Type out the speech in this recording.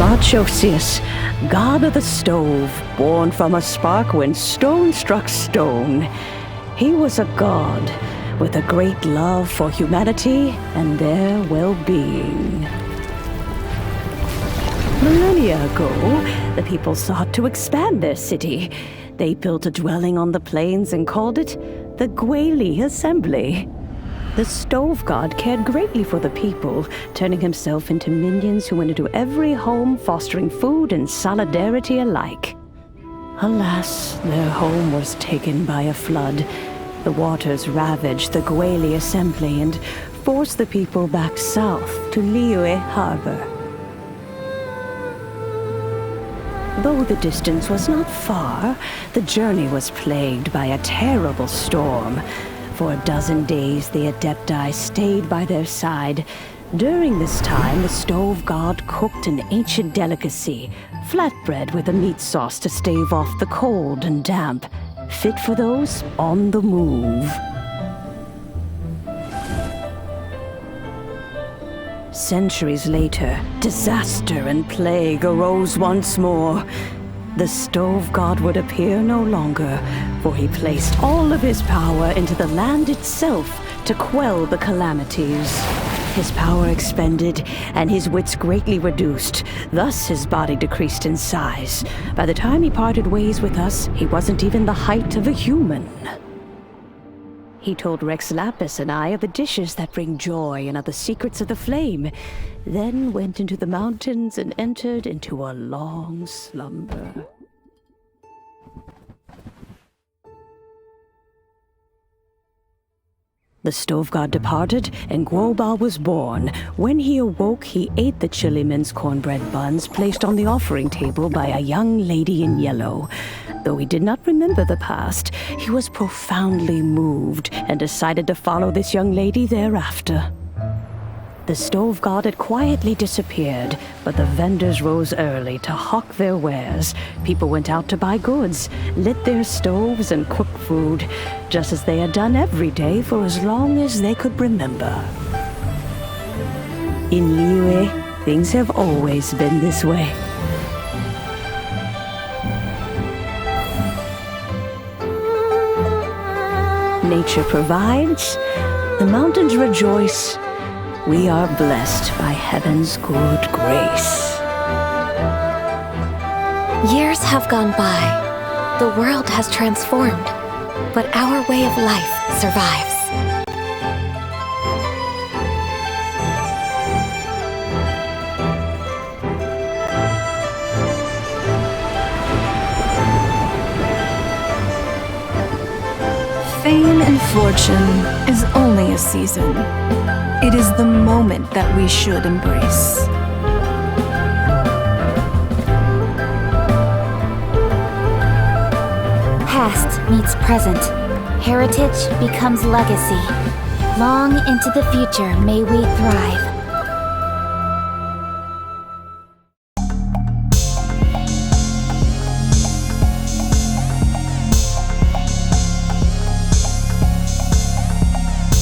Moonchase, god of the stove, born from a spark when stone struck stone. He was a god with a great love for humanity and their well-being. Millennia ago, the people sought to expand their city. They built a dwelling on the plains and called it the Gouba Assembly. The stove god cared greatly for the people, turning himself into minions who went into every home, fostering food and solidarity alike. Alas, their home was taken by a flood. The waters ravaged the Gouba Assembly and forced the people back south to Liyue Harbor. Though the distance was not far, the journey was plagued by a terrible storm. For a dozen days, the Adepti stayed by their side. During this time, the stove god cooked an ancient delicacy, flatbread with a meat sauce to stave off the cold and damp, fit for those on the move. Centuries later, disaster and plague arose once more. The stove god would appear no longer, for he placed all of his power into the land itself to quell the calamities. His power expended, and his wits greatly reduced. Thus his body decreased in size. By the time he parted ways with us, he wasn't even the height of a human. He told Rex Lapis and I of the dishes that bring joy and of the secrets of the flame, then went into the mountains and entered into a long slumber. The stove god departed, and Gouba was born. When he awoke, he ate the chilimen's cornbread buns placed on the offering table by a young lady in yellow. Though he did not remember the past, he was profoundly moved and decided to follow this young lady thereafter. The stove god had quietly disappeared, but the vendors rose early to hawk their wares. People went out to buy goods, lit their stoves, and cook food, just as they had done every day for as long as they could remember. In Liyue, things have always been this way. Nature provides, the mountains rejoice. We are blessed by heaven's good grace. Years have gone by. The world has transformed, but our way of life survives. Fame and fortune is only a season. It is the moment that we should embrace. Past meets present. Heritage becomes legacy. Long into the future may we thrive.